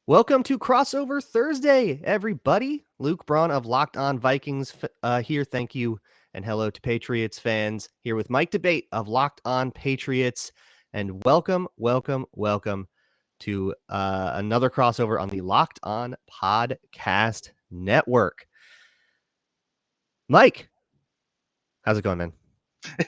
Welcome to Crossover Thursday, everybody. Luke Braun of Locked On Vikings here. Thank you and hello to Patriots fans here with Mike Debate of Locked On Patriots. And welcome to another crossover on the Locked On Podcast Network. Mike, how's it going, man?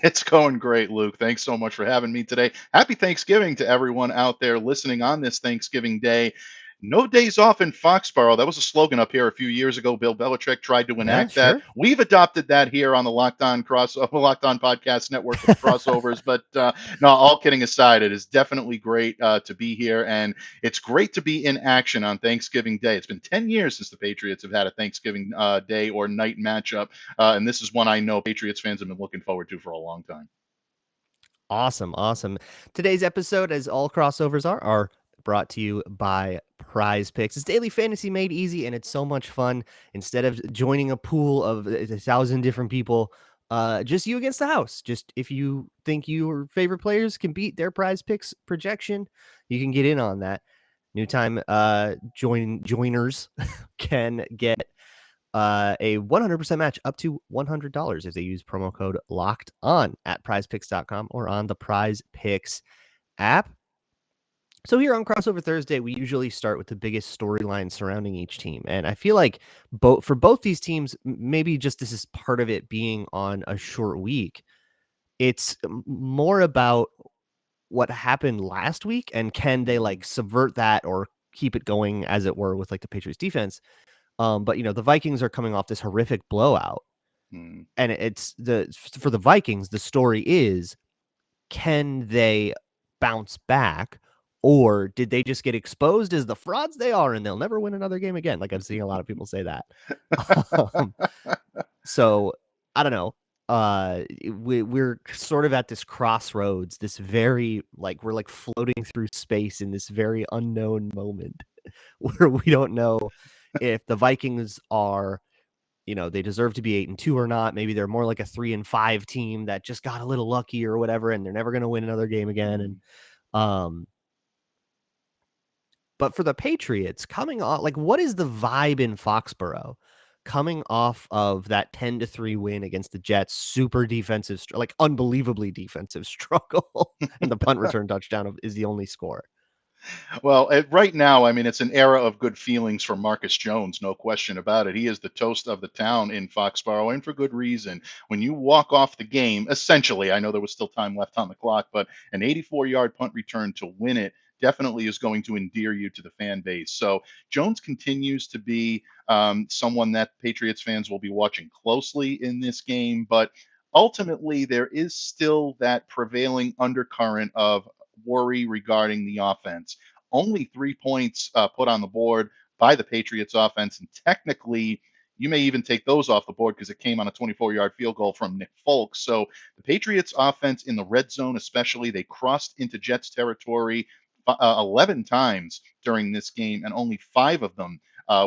It's going great, Luke. Thanks so much for having me today. Happy Thanksgiving to everyone out there listening on this Thanksgiving Day. No days off in Foxborough. That was a slogan up here a few years ago. Bill Belichick tried to Yeah, enact that. sure. We've adopted that here on the Locked On Podcast Network with the crossovers. But no, all kidding aside, it is definitely great to be here, and it's great to be in action on Thanksgiving Day. It's been 10 years since the Patriots have had a Thanksgiving day or night matchup, and this is one I know Patriots fans have been looking forward to for a long time. Awesome. Today's episode, as all crossovers are brought to you by PrizePicks. It's daily fantasy made easy, and it's so much fun. Instead of joining a pool of 1,000 different people, just you against the house. Just if you think your favorite players can beat their PrizePicks projection, you can get in on that. New time joiners can get a 100% match up to $100 if they use promo code locked on at prizepicks.com or on the PrizePicks app. So here on Crossover Thursday, we usually start with the biggest storyline surrounding each team. And I feel like for both these teams, maybe just this is part of it being on a short week. It's more about what happened last week and can they like subvert that or keep it going as it were with like the Patriots defense. But the Vikings are coming off this horrific blowout, Hmm. and for the Vikings, the story is, can they bounce back, or did they just get exposed as the frauds they are, and they'll never win another game again? Like I'm seeing a lot of people say that. um, so I don't know. We're sort of at this crossroads, this very like we're like floating through space in this very unknown moment where we don't know if the Vikings are, they deserve to be 8-2 or not. Maybe they're more like a 3-5 team that just got a little lucky or whatever, and they're never going to win another game again. And, um, but for the Patriots coming off, like, what is the vibe in Foxborough coming off of that 10-3 win against the Jets? Super defensive, like unbelievably defensive struggle, and the punt return touchdown is the only score. Well, right now, I mean, it's an era of good feelings for Marcus Jones, no question about it. He is the toast of the town in Foxborough, and for good reason. When you walk off the game, essentially, I know there was still time left on the clock, but an 84-yard punt return to win it definitely is going to endear you to the fan base. So Jones continues to be someone that Patriots fans will be watching closely in this game, but ultimately, there is still that prevailing undercurrent of worry regarding the offense. Only 3 points put on the board by the Patriots offense. And technically, you may even take those off the board because it came on a 24-yard field goal from Nick Folk. So the Patriots offense in the red zone, especially, they crossed into Jets territory 11 times during this game, and only 5 of them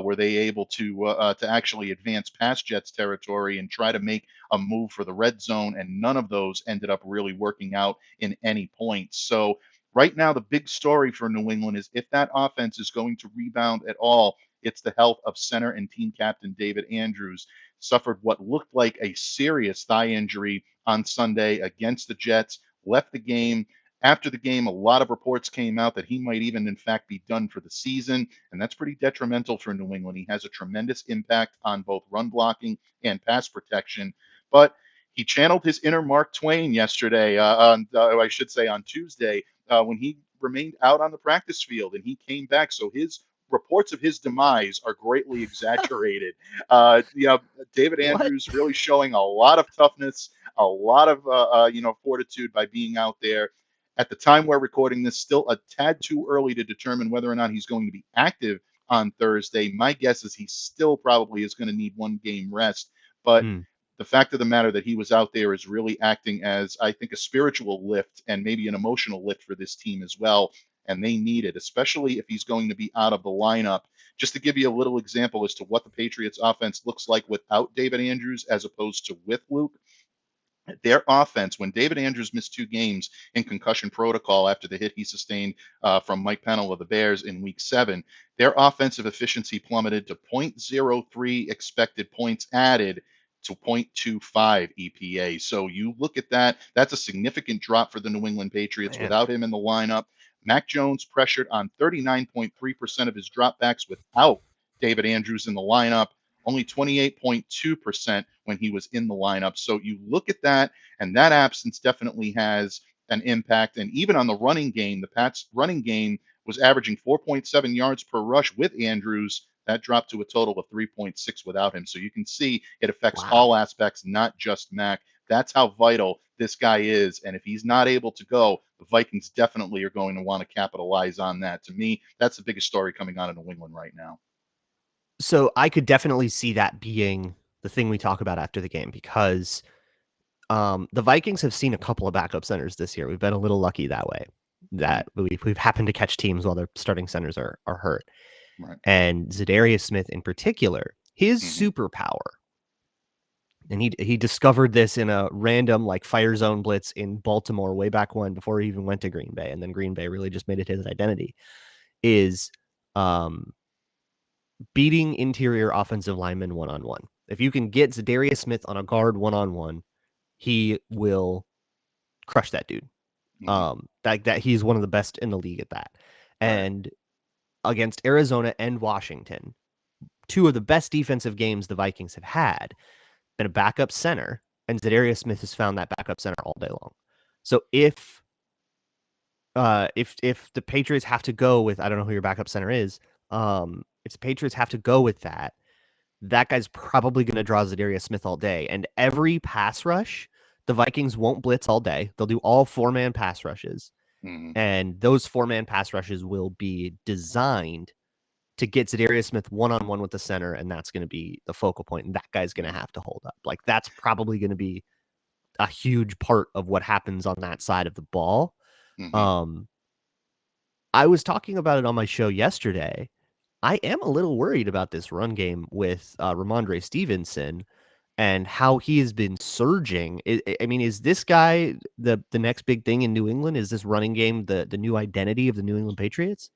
were they able to actually advance past Jets territory and try to make a move for the red zone, and none of those ended up really working out in any points. So right now, the big story for New England is if that offense is going to rebound at all, it's the health of center and team captain David Andrews. Suffered what looked like a serious thigh injury on Sunday against the Jets, left the game. After the game, a lot of reports came out that he might even, in fact, be done for the season, and that's pretty detrimental for New England. He has a tremendous impact on both run blocking and pass protection, but he channeled his inner Mark Twain yesterday, I should say on Tuesday, when he remained out on the practice field and he came back. So his reports of his demise are greatly exaggerated. David What? Andrews really showing a lot of toughness, a lot of fortitude by being out there. At the time we're recording this, still a tad too early to determine whether or not he's going to be active on Thursday. My guess is he still probably is going to need one game rest, but Mm. the fact of the matter that he was out there is really acting as, I think, a spiritual lift and maybe an emotional lift for this team as well. And they need it, especially if he's going to be out of the lineup. Just to give you a little example as to what the Patriots offense looks like without David Andrews as opposed to with Luke. Their offense, when David Andrews missed 2 games in concussion protocol after the hit he sustained from Mike Pennell of the Bears in Week 7, their offensive efficiency plummeted to point zero 0.03 expected points added to 0.25 EPA. So you look at that, that's a significant drop for the New England Patriots Man. without him in the lineup. Mac Jones pressured on 39.3% of his dropbacks without David Andrews in the lineup, only 28.2% when he was in the lineup. So you look at that, and that absence definitely has an impact. And even on the running game, the Pats' running game was averaging 4.7 yards per rush with Andrews. That dropped to a total of 3.6 without him. So you can see it affects all Wow. aspects, not just Mac. That's how vital this guy is. And if he's not able to go, the Vikings definitely are going to want to capitalize on that. To me, that's the biggest story coming out of New England right now. So I could definitely see that being the thing we talk about after the game because the Vikings have seen a couple of backup centers this year. We've been a little lucky that way, Hmm. that we've happened to catch teams while their starting centers are hurt. Right. And Zadarius Smith in particular, his Hmm. superpower, and he discovered this in a random like fire zone blitz in Baltimore way back when, before he even went to Green Bay, and then Green Bay really just made it his identity, is um beating interior offensive linemen one on one. If you can get Zadarius Smith on a guard one on one, he will crush that dude. Hmm. That he's one of the best in the league at that. Right. And against Arizona and Washington, two of the best defensive games the Vikings have had, been a backup center, and Zadarius Smith has found that backup center all day long. So if the Patriots have to go with, I don't know who your backup center is, if the Patriots have to go with that, that guy's probably going to draw Zadarius Smith all day. And every pass rush, the Vikings won't blitz all day. They'll do all 4-man pass rushes. Hmm. And those 4-man pass rushes will be designed to get Zadarius Smith one-on-one with the center, and that's going to be the focal point, and that guy's going to have to hold up. Like, that's probably going to be a huge part of what happens on that side of the ball. Hmm. Um, I was talking about it on my show yesterday. I am a little worried about this run game with Ramondre Stevenson and how he has been surging. I mean, is this guy the next big thing in New England? Is this running game the new identity of the New England Patriots?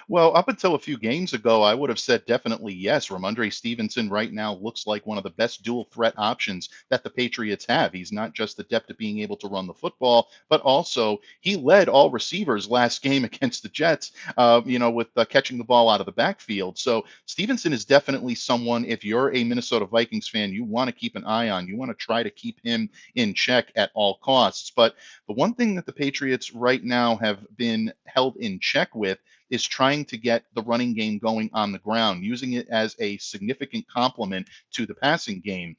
Well, up until a few games ago, I would have said definitely yes. Ramondre Stevenson right now looks like one of the best dual threat options that the Patriots have. He's not just adept at being able to run the football, but also he led all receivers last game against the Jets, with catching the ball out of the backfield. So Stevenson is definitely someone, if you're a Minnesota Vikings fan, you want to keep an eye on. You want to try to keep him in check at all costs. But the one thing that the Patriots right now have been held in check with is trying to get the running game going on the ground, using it as a significant complement to the passing game.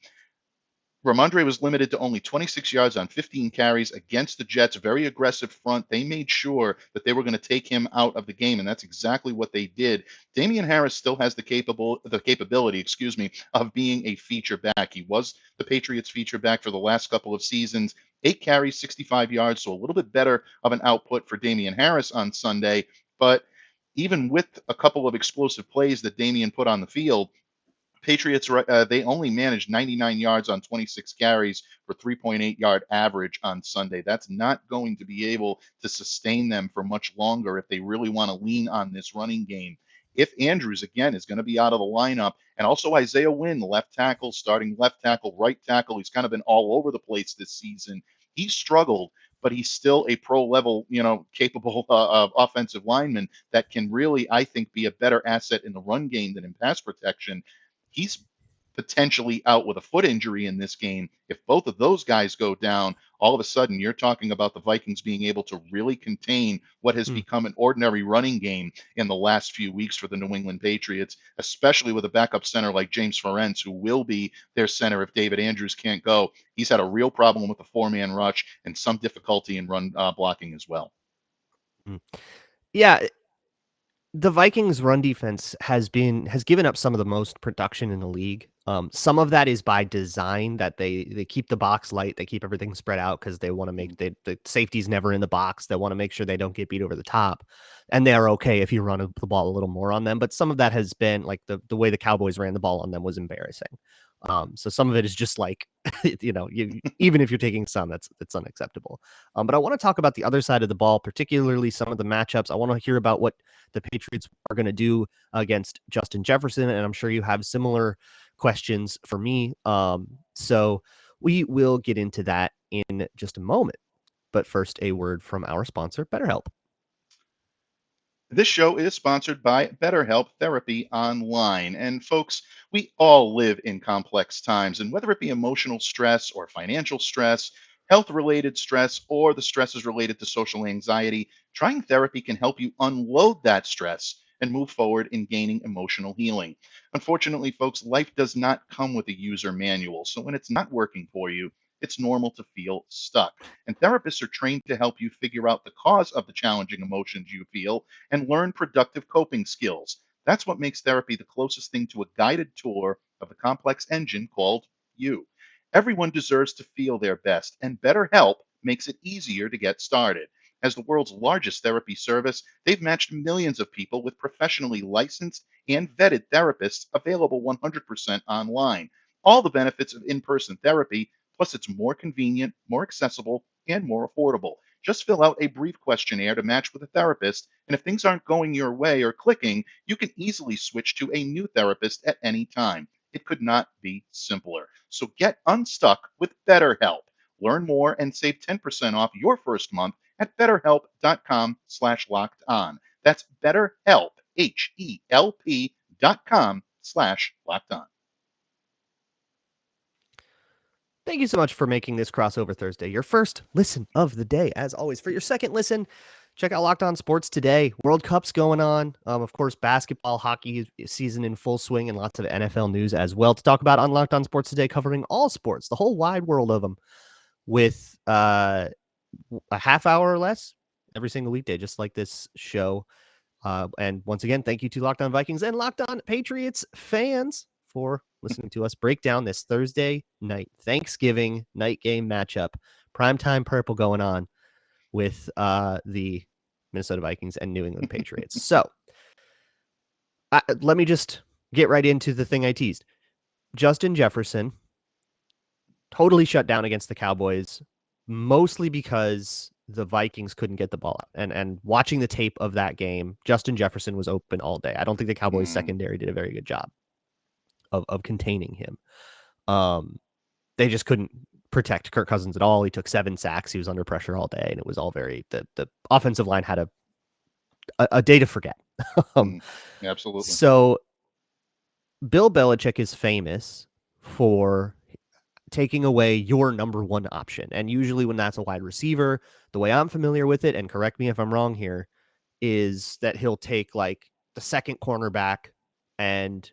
Ramondre was limited to only 26 yards on 15 carries against the Jets. Very aggressive front. They made sure that they were going to take him out of the game, and that's exactly what they did. Damian Harris still has the capability, of being a feature back. He was the Patriots feature back for the last couple of seasons. 8 carries, 65 yards, so a little bit better of an output for Damian Harris on Sunday. But even with a couple of explosive plays that Damian put on the field, Patriots, they only managed 99 yards on 26 carries for 3.8 yard average on Sunday. That's not going to be able to sustain them for much longer if they really want to lean on this running game. If Andrews, again, is going to be out of the lineup, and also Isaiah Wynn, left tackle, starting left tackle, right tackle, he's kind of been all over the place this season. He struggled, but he's still a pro level, capable of offensive lineman that can really, I think, be a better asset in the run game than in pass protection. He's potentially out with a foot injury in this game. If both of those guys go down, all of a sudden you're talking about the Vikings being able to really contain what has Hmm. become an ordinary running game in the last few weeks for the New England Patriots, especially with a backup center like James Ferentz, who will be their center if David Andrews can't go. He's had a real problem with the 4-man rush and some difficulty in run blocking as well. Hmm. Yeah, the Vikings run defense has given up some of the most production in the league. Some of that is by design, that they keep the box light, they keep everything spread out because they want to make the safety's never in the box. They want to make sure they don't get beat over the top, and they are okay if you run the ball a little more on them. But some of that has been like the way the Cowboys ran the ball on them was embarrassing. So some of it is just like, even if you're taking some, it's unacceptable. But I want to talk about the other side of the ball, particularly some of the matchups. I want to hear about what the Patriots are going to do against Justin Jefferson, and I'm sure you have similar questions for me. So we will get into that in just a moment. But first, a word from our sponsor, BetterHelp. This show is sponsored by BetterHelp Therapy Online. And folks, we all live in complex times, and whether it be emotional stress or financial stress, health related stress, or the stresses related to social anxiety, trying therapy can help you unload that stress and move forward in gaining emotional healing. Unfortunately, folks, life does not come with a user manual. So when it's not working for you, it's normal to feel stuck. And therapists are trained to help you figure out the cause of the challenging emotions you feel and learn productive coping skills. That's what makes therapy the closest thing to a guided tour of the complex engine called you. Everyone deserves to feel their best, and BetterHelp makes it easier to get started. As the world's largest therapy service, they've matched millions of people with professionally licensed and vetted therapists available 100% online. All the benefits of in person therapy, plus it's more convenient, more accessible, and more affordable. Just fill out a brief questionnaire to match with a therapist, and if things aren't going your way or clicking, you can easily switch to a new therapist at any time. It could not be simpler. So get unstuck with BetterHelp. Learn more and save 10% off your first month at betterhelp.com/locked on. That's BetterHelp, HELP.com/locked on. Thank you so much for making this crossover Thursday your first listen of the day. As always, for your second listen, check out Locked On Sports today. World Cup's going on. Of course, basketball, hockey season in full swing, and lots of NFL news as well to talk about on Locked On Sports today, covering all sports, the whole wide world of them, with a half hour or less every single weekday, just like this show. And once again, thank you to Locked On Vikings and Locked On Patriots fans for listening to us break down this Thursday night Thanksgiving night game matchup. Primetime purple going on with the Minnesota Vikings and New England Patriots. So let me just get right into the thing I teased. Justin Jefferson totally shut down against the Cowboys, mostly because the Vikings couldn't get the ball out. And watching the tape of that game, Justin Jefferson was open all day. I don't think the Cowboys secondary did a very good job of containing him. They just couldn't protect Kirk Cousins at all. He took 7 sacks. He was under pressure all day, and it was all very the offensive line had a day to forget. Absolutely. So Bill Belichick is famous for taking away your number one option. And usually when that's a wide receiver, the way I'm familiar with it, and correct me if I'm wrong here, is that he'll take like the second cornerback and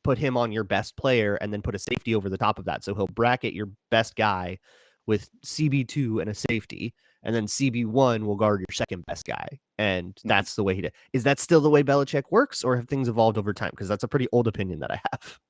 put him on your best player and then put a safety over the top of that. So he'll bracket your best guy with CB2 and a safety, and then CB1 will guard your second best guy. And that's the way he did. Is that still the way Belichick works, or have things evolved over time? Because that's a pretty old opinion that I have.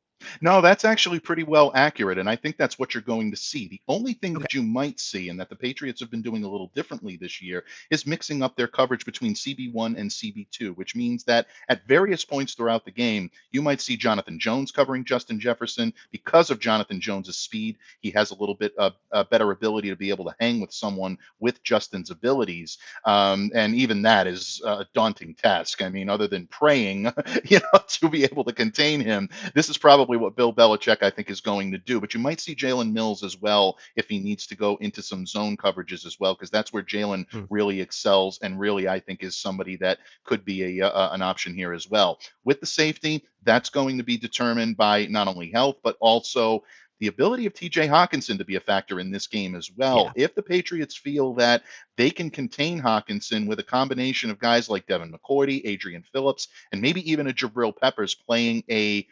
No, that's actually pretty well accurate, and I think that's what you're going to see. The only thing Okay. that you might see, and that the Patriots have been doing a little differently this year, is mixing up their coverage between CB1 and CB2, which means that at various points throughout the game, you might see Jonathan Jones covering Justin Jefferson. Because of Jonathan Jones's speed, he has a little bit of a better ability to be able to hang with someone with Justin's abilities, and even that is a daunting task. I mean, other than praying, to be able to contain him, this is probably what Bill Belichick, I think, is going to do. But you might see Jalen Mills as well if he needs to go into some zone coverages as well, because that's where Jalen really excels and really, I think, is somebody that could be an option here as well. With the safety, that's going to be determined by not only health, but also the ability of TJ Hawkinson to be a factor in this game as well. Yeah. If the Patriots feel that they can contain Hawkinson with a combination of guys like Devin McCourty, Adrian Phillips, and maybe even a Jabril Peppers playing a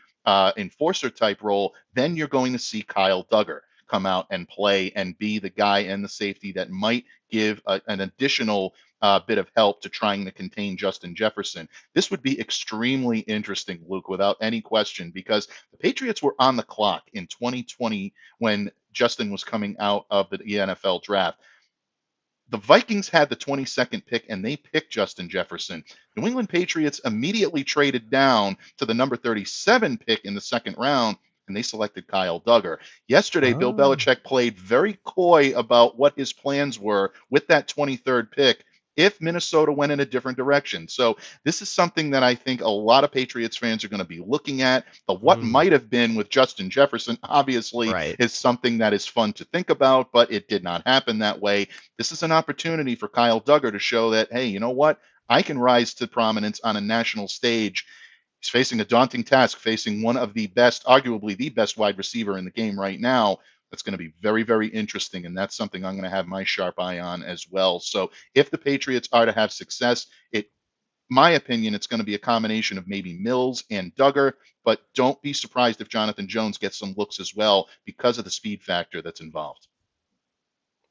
enforcer type role, then you're going to see Kyle Duggar come out and play and be the guy and the safety that might give an additional bit of help to trying to contain Justin Jefferson. This would be extremely interesting, Luke, without any question, because the Patriots were on the clock in 2020 when Justin was coming out of the NFL draft. The Vikings had the 22nd pick and they picked Justin Jefferson. New England Patriots immediately traded down to the number 37 pick in the second round and they selected Kyle Duggar. Yesterday, Bill Oh, Belichick played very coy about what his plans were with that 23rd pick if Minnesota went in a different direction. So this is something that I think a lot of Patriots fans are going to be looking at. The what mm, might have been with Justin Jefferson obviously right. is something that is fun to think about, but it did not happen that way. This is an opportunity for Kyle Duggar to show that, hey, you know what? I can rise to prominence on a national stage. He's facing a daunting task, facing one of the best, arguably the best wide receiver in the game right now. That's going to be very, very interesting. And that's something I'm going to have my sharp eye on as well. So if the Patriots are to have success, my opinion, it's going to be a combination of maybe Mills and Duggar, but don't be surprised if Jonathan Jones gets some looks as well because of the speed factor that's involved.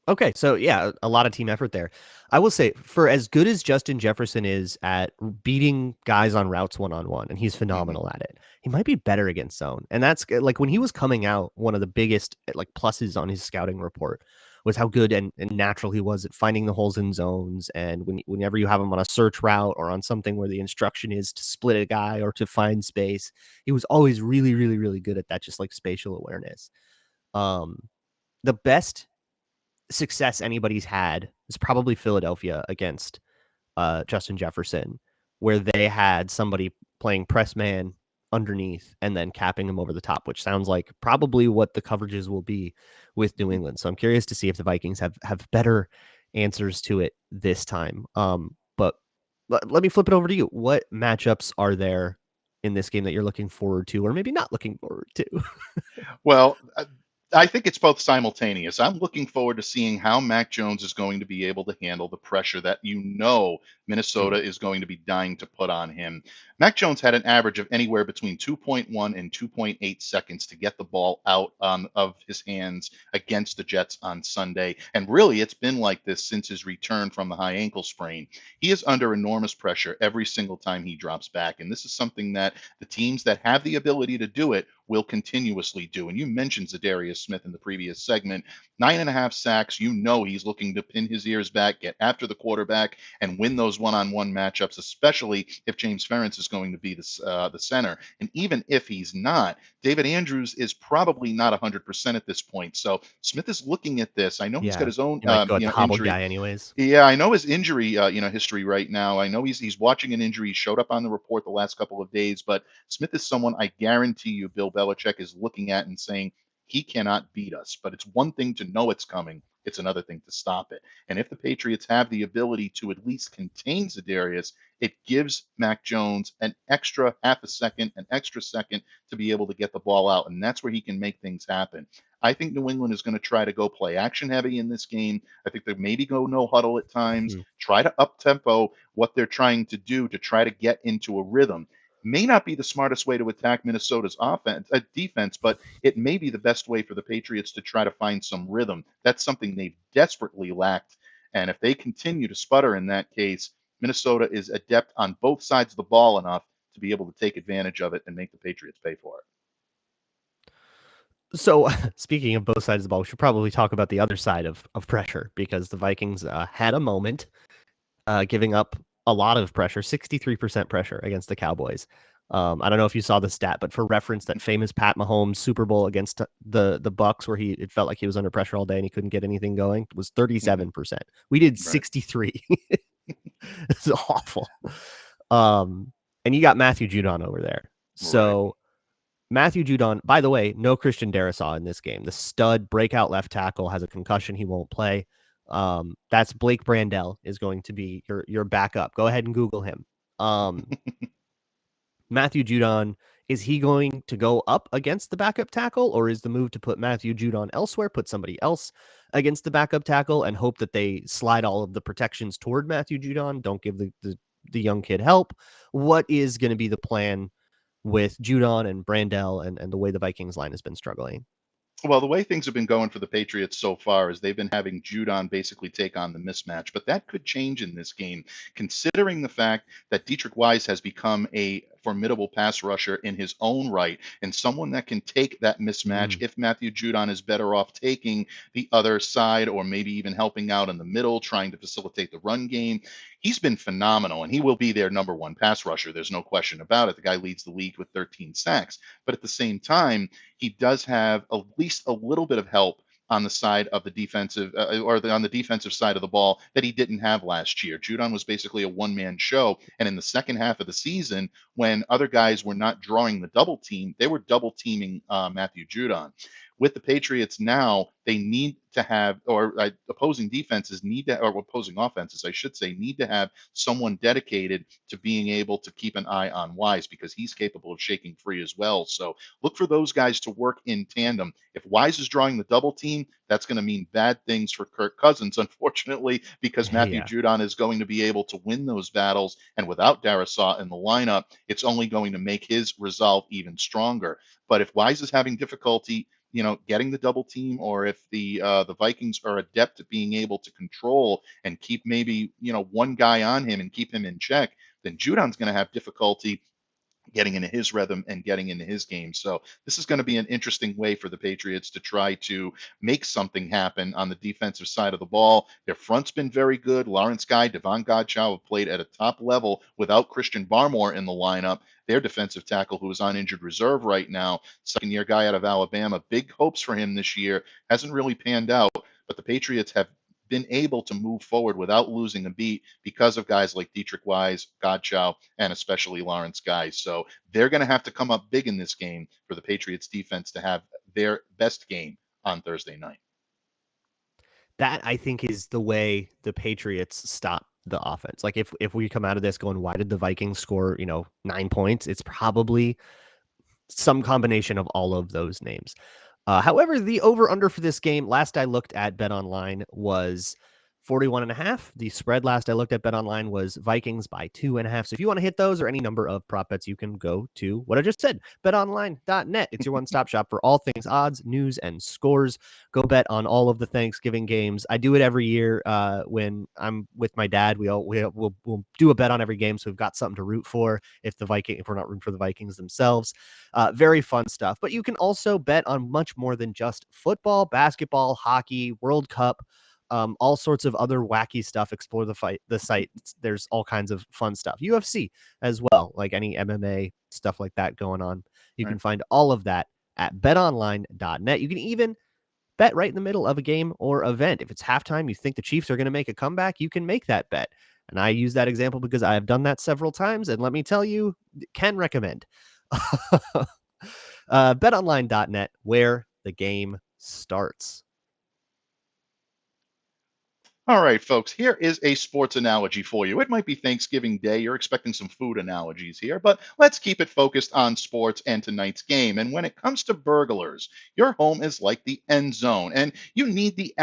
Okay, so yeah, a lot of team effort there. I will say, for as good as Justin Jefferson is at beating guys on routes one on one, and he's Hmm. phenomenal at it, he might be better against zone. And that's like when he was coming out, one of the biggest like pluses on his scouting report was how good and natural he was at finding the holes in zones. And whenever you have him on a search route or on something where the instruction is to split a guy or to find space, he was always really, really, really good at that, just like spatial awareness. Um, the best success anybody's had is probably Philadelphia against Justin Jefferson, where they had somebody playing press man underneath and then capping him over the top, which sounds like probably what the coverages will be with New Hmm. England. So I'm curious to see if the Vikings have better answers to it this time. But let me flip it over to you. What matchups are there in this game that you're looking forward to, or maybe not looking forward to? Well, I think it's both simultaneous. I'm looking forward to seeing how Mac Jones is going to be able to handle the pressure that Minnesota Mm, is going to be dying to put on him. Mac Jones had an average of anywhere between 2.1 and 2.8 seconds to get the ball out of his hands against the Jets on Sunday. And really, it's been like this since his return from the high ankle sprain. He is under enormous pressure every single time he drops back. And this is something that the teams that have the ability to do it will continuously do. And you mentioned Zadarius Smith in the previous segment. 9.5 sacks. You know he's looking to pin his ears back, get after the quarterback, and win those one-on-one matchups, especially if James Ferentz is going to be the center. And even if he's not, David Andrews is probably not 100% at this point. So Smith is looking at this. I know he's got yeah, his own you might go at the hobble injury. guy anyways. Yeah, I know his injury, history right now. I know he's watching an injury. He showed up on the report the last couple of days, but Smith is someone I guarantee you Bill Belichick is looking at and saying he cannot beat us. But it's one thing to know it's coming; it's another thing to stop it. And if the Patriots have the ability to at least contain Zadarius, it gives Mac Jones an extra half a second, an extra second to be able to get the ball out, and that's where he can make things happen. I think New England is going to try to go play action heavy in this game. I think they maybe go no huddle at times, Mhm. try to up tempo what they're trying to do to try to get into a rhythm. May not be the smartest way to attack Minnesota's defense, but it may be the best way for the Patriots to try to find some rhythm. That's something they've desperately lacked. And if they continue to sputter in that case, Minnesota is adept on both sides of the ball enough to be able to take advantage of it and make the Patriots pay for it. So, speaking of both sides of the ball, we should probably talk about the other side of pressure because the Vikings had a moment giving up a lot of pressure, 63% pressure against the Cowboys. I don't know if you saw the stat, but for reference, that famous Pat Mahomes Super Bowl against the Bucks, where it felt like he was under pressure all day and he couldn't get anything going, was Mhm. 37%. We did Right. 63. It's awful. Um, and you got Matthew Judon over there. Right. So Matthew Judon, by the way, no Christian Darrisaw in this game. The stud breakout left tackle has a concussion. He won't play. That's Blake Brandel is going to be your backup. Go ahead and Google him. Um, Matthew Judon, is he going to go up against the backup tackle, or is the move to put Matthew Judon elsewhere, put somebody else against the backup tackle, and hope that they slide all of the protections toward Matthew Judon? Don't give the young kid help. What is going to be the plan with Judon and Brandel and the way the Vikings line has been struggling? Well, the way things have been going for the Patriots so far is they've been having Judon basically take on the mismatch, but that could change in this game, considering the fact that Dietrich Wise has become a formidable pass rusher in his own right, and someone that can take that mismatch Mm. if Matthew Judon is better off taking the other side or maybe even helping out in the middle, trying to facilitate the run game. He's been phenomenal, and he will be their number one pass rusher. There's no question about it. The guy leads the league with 13 sacks. But at the same time, he does have at least a little bit of help on the side of the defensive on the defensive side of the ball that he didn't have last year. Judon was basically a one-man show, and in the second half of the season, when other guys were not drawing the double team, they were double teaming Matthew Judon. With the Patriots now, they need to have, or opposing defenses need to, or opposing offenses, I should say, need to have someone dedicated to being able to keep an eye on Wise because he's capable of shaking free as well. So look for those guys to work in tandem. If Wise is drawing the double team, that's going to mean bad things for Kirk Cousins, unfortunately, because Matthew Yeah. Judon is going to be able to win those battles. And without Darisaw in the lineup, it's only going to make his resolve even stronger. But if Wise is having difficulty, getting the double team, or if the Vikings are adept at being able to control and keep maybe one guy on him and keep him in check, then Judon's going to have difficulty getting into his rhythm and getting into his game. So this is going to be an interesting way for the Patriots to try to make something happen on the defensive side of the ball. Their front's been very good. Lawrence Guy, Devon Godchow have played at a top level without Christian Barmore in the lineup. Their defensive tackle, who is on injured reserve right now, second-year guy out of Alabama. Big hopes for him this year. Hasn't really panned out, but the Patriots have been able to move forward without losing a beat because of guys like Dietrich Wise, Godchow, and especially Lawrence Guy. So they're going to have to come up big in this game for the Patriots defense to have their best game on Thursday night. That I think is the way the Patriots stop the offense. Like if we come out of this going, why did the Vikings score, 9 points? It's probably some combination of all of those names. However, the over-under for this game, last I looked at BetOnline, was 41.5. The spread last I looked at BetOnline was Vikings by 2.5. So if you want to hit those or any number of prop bets, you can go to what I just said, betonline.net. It's your one-stop shop for all things odds, news, and scores. Go bet on all of the Thanksgiving games. I do it every year when I'm with my dad. We'll do a bet on every game, so we've got something to root for if we're not rooting for the Vikings themselves. Very fun stuff. But you can also bet on much more than just football, basketball, hockey, World Cup, all sorts of other wacky stuff. Explore the site. There's all kinds of fun stuff. UFC as well, like any MMA stuff like that going on. You Right. can find all of that at betonline.net. You can even bet right in the middle of a game or event. If it's halftime, you think the Chiefs are going to make a comeback, you can make that bet. And I use that example because I have done that several times. And let me tell you, can recommend. BetOnline.net, where the game starts. All right, folks, here is a sports analogy for you. It might be Thanksgiving Day. You're expecting some food analogies here, but let's keep it focused on sports and tonight's game. And when it comes to burglars, your home is like the end zone, and you need the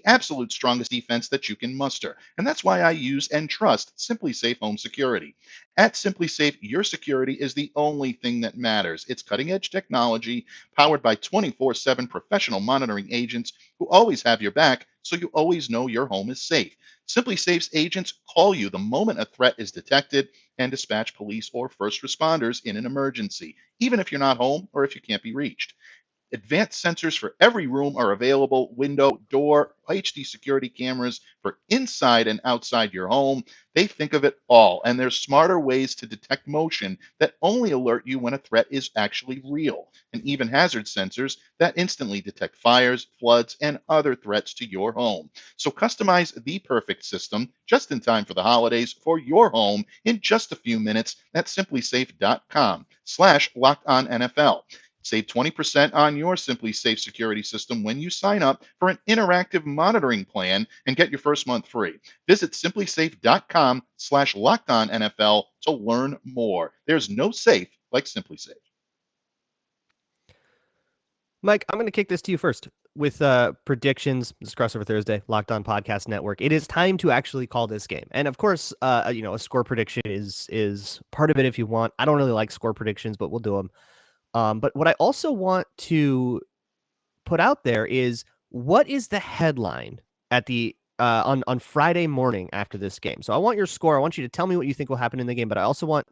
absolute strongest defense that you can muster. And that's why I use and trust SimpliSafe Home Security. At SimpliSafe, your security is the only thing that matters. It's cutting-edge technology powered by 24/7 professional monitoring agents who always have your back, so you always know your home is safe. SimpliSafe's agents call you the moment a threat is detected and dispatch police or first responders in an emergency, even if you're not home or if you can't be reached. Advanced sensors for every room are available: window, door, HD security cameras for inside and outside your home. They think of it all, and there's smarter ways to detect motion that only alert you when a threat is actually real, and even hazard sensors that instantly detect fires, floods, and other threats to your home. So customize the perfect system just in time for the holidays for your home in just a few minutes at simplisafe.com/lockedonnfl. Save 20% on your SimpliSafe security system when you sign up for an interactive monitoring plan and get your first month free. Visit simplisafe.com/lockedonnfl to learn more. There's no safe like SimpliSafe. Mike, I'm going to kick this to you first with predictions. This is Crossover Thursday, Locked On Podcast Network. It is time to actually call this game, and of course, a score prediction is part of it if you want. I don't really like score predictions, but we'll do them. But what I also want to put out there is, what is the headline at the on Friday morning after this game? So I want your score. I want you to tell me what you think will happen in the game, but I also want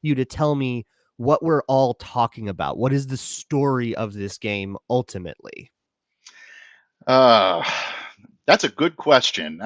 you to tell me what we're all talking about. What is the story of this game ultimately? Uh, that's a good question.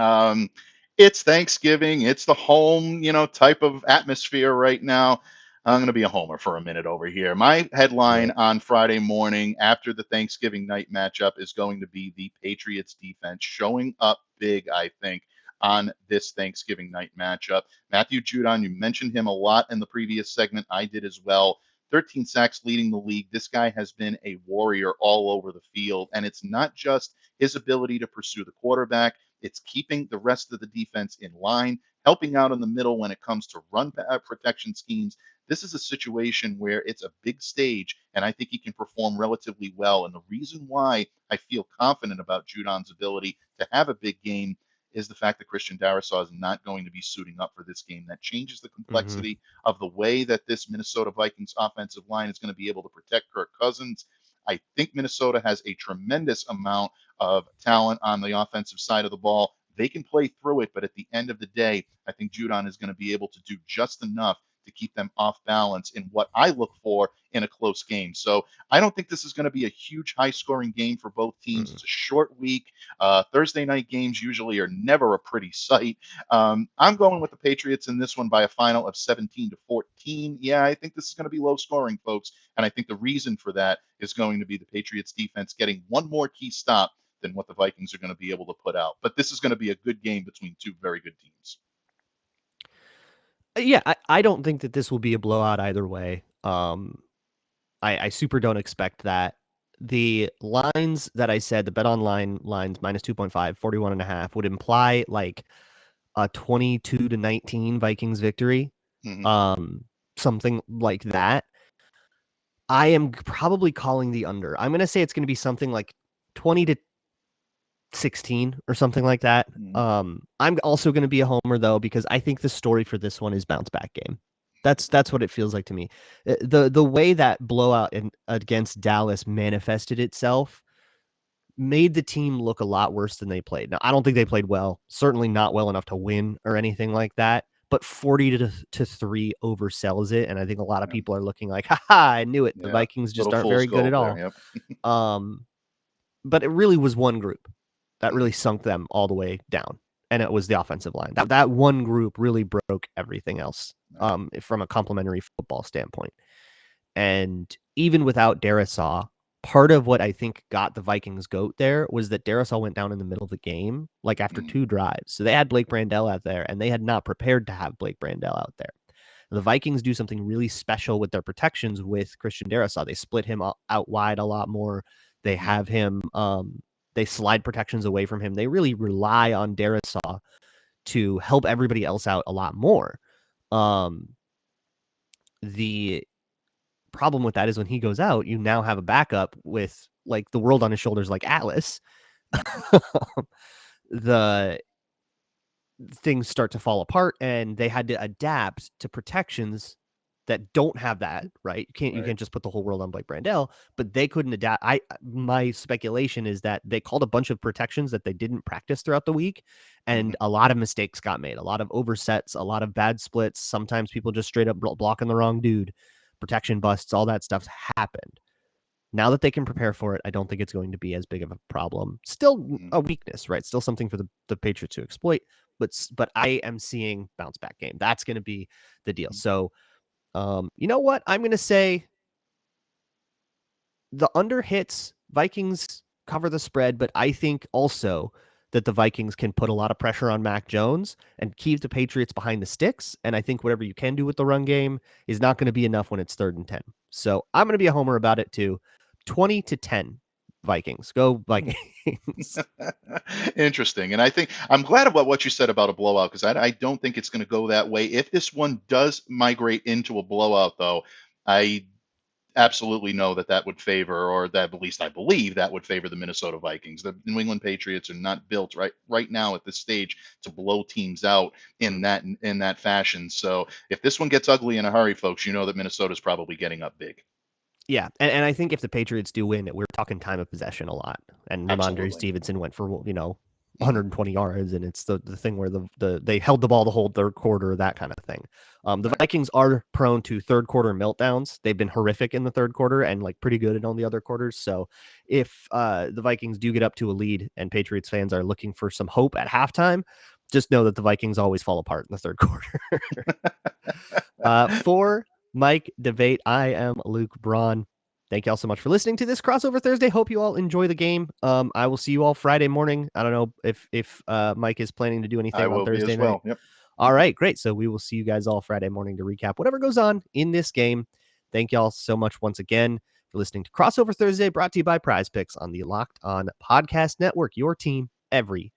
It's Thanksgiving. It's the home, type of atmosphere right now. I'm going to be a homer for a minute over here. My Do headline it. on Friday morning after the Thanksgiving night matchup is going to be the Patriots defense showing up big, I think, on this Thanksgiving night matchup. Matthew Judon, you mentioned him a lot in the previous segment. I did as well. 13 sacks leading the league. This guy has been a warrior all over the field. And it's not just his ability to pursue the quarterback. It's keeping the rest of the defense in line, helping out in the middle when it comes to run protection schemes. This is a situation where it's a big stage, and I think he can perform relatively well. And the reason why I feel confident about Judon's ability to have a big game is the fact that Christian Darrisaw is not going to be suiting up for this game. That changes the Mm-hmm. complexity of the way that this Minnesota Vikings offensive line is going to be able to protect Kirk Cousins. I think Minnesota has a tremendous amount of talent on the offensive side of the ball. They can play through it, but at the end of the day, I think Judon is going to be able to do just enough to keep them off balance in what I look for in a close game. So I don't think this is going to be a huge high scoring game for both teams. Mm. It's a short week. Thursday night games usually are never a pretty sight. I'm going with the Patriots in this one by a final of 17-14. Yeah, I think this is going to be low scoring, folks. And I think the reason for that is going to be the Patriots defense getting one more key stop than what the Vikings are going to be able to put out. But this is going to be a good game between two very good teams. Yeah, I don't think that this will be a blowout either way. I super don't expect that. The lines that I said, the BetOnline lines minus 2.5, 41.5 would imply like a 22-19 Vikings victory. Mm-hmm. Um, Something like that. I am probably calling the under. I'm going to say it's going to be something like 20-16 or something like that. Mm-hmm. I'm also going to be a homer though because I think the story for this one is bounce back game. That's what it feels like to me. The way that blowout against Dallas manifested itself made the team look a lot worse than they played. Now, I don't think they played well, certainly not well enough to win or anything like that, but 40-3 oversells it, and I think a lot of Yeah. people are looking like, "Ha ha, I knew it. The Yeah. Vikings just Little aren't fool's very good at gold there. all." Yep. Um, but it really was one group that Mm-hmm. really sunk them all the way down, and it was the offensive line. That one group really broke everything else, Right. from a complementary football standpoint. And even without Darisaw, part of what I think got the Vikings goat there was that Darisaw went down in the middle of the game, like after Mm-hmm. 2 drives. So they had Blake Brandel out there, and they had not prepared to have Blake Brandel out there. The Vikings do something really special with their protections with Christian Darisaw. They split him out wide a lot more. They Mm-hmm. have him, they slide protections away from him. They really rely on Darisaw to help everybody else out a lot more. Um, the problem with that is when he goes out, you now have a backup with like the world on his shoulders, like Atlas. Yep. The things start to fall apart, and they had to adapt to protections that don't have that, right? You Right. can't just put the whole world on Blake Brandel, but they couldn't adapt. My speculation is that they called a bunch of protections that they didn't practice throughout the week, Mm-hmm. and a lot of mistakes got made, a lot of oversets, a lot of bad splits. Sometimes people just straight up blocking the wrong dude, protection busts, all that stuff happened. Now that they can prepare for it, I don't think it's going to be as big of a problem. Still Mm-hmm. a weakness, right? Still something for the Patriots to exploit, but I am seeing bounce back game. That's going to be the deal. So, you know what? I'm going to say the under hits. Vikings cover the spread, but I think also that the Vikings can put a lot of pressure on Mac Jones and keep the Patriots behind the sticks. And I think whatever you can do with the run game is not going to be enough when it's 3rd and 10. So I'm going to be a homer about it too. 20-10 Vikings. Go Vikings. Interesting. And I think I'm glad about what you said about a blowout because I don't think it's going to go that way. If this one does migrate into a blowout, though, I absolutely know that that would favor, or that at least I believe that would favor the Minnesota Vikings. The New England Patriots are not built right now at this stage to blow teams out Mm. in that fashion. So if this one gets ugly in a hurry, folks, you know that Minnesota's probably getting up big. Yeah. And I think if the Patriots do win, we're talking time of possession a lot. And Ramondre Absolutely. Stevenson went for, Mhm. 120 yards, and it's the thing where they held the ball the whole third quarter, that kind of thing. The Right. Vikings are prone to third quarter meltdowns. They've been horrific in the third quarter and like pretty good in all the other quarters. So if the Vikings do get up to a lead and Patriots fans are looking for some hope at halftime, just know that the Vikings always fall apart in the third quarter. For Mike Debate, I am Luke Braun. Thank you all so much for listening to this crossover Thursday. Hope you all enjoy the game. I will see you all Friday morning. I don't know if Mike is planning to do I anything on will be Thursday as night. well. Yep. All right, great. So we will see you guys all Friday morning to recap whatever goes on in this game. Thank y'all so much once again for listening to Crossover Thursday, brought to you by PrizePicks on the Locked On Podcast Network. Your team every